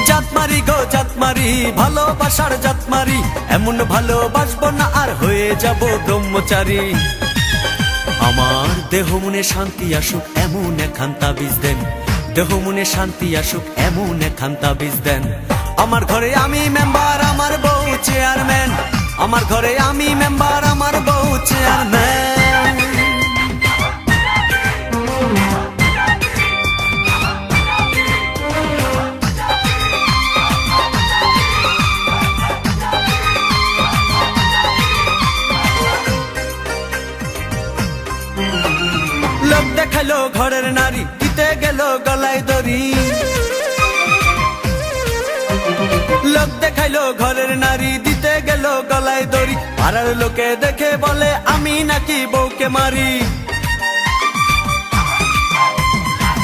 জাতমারি গো জাতমারি, ভালোবাসার জাতমারি, এমন ভালোবাসবো না আর হয়ে যাব ব্রহ্মচারী। আমার দেহ মনে শান্তি আসুক এমন একখান তাবিজ দেন, দেহ মনে শান্তি আসুক এমন একখান তাবিজ দেন। আমার ঘরে আমি মেম্বার, আমার বউ চেয়ারম্যান, আমার ঘরে আমি মেম্বার, আমার বউ চেয়ারম্যান। লোক দেখালো ঘরের নারী, দিতে গেল গলায় দড়ি। লোক দেখাইলো ঘরের নারী, দিতে গেল গলায় দড়ি। পাড়ার লোকে দেখে বলে আমি নাকি বউকে মারি।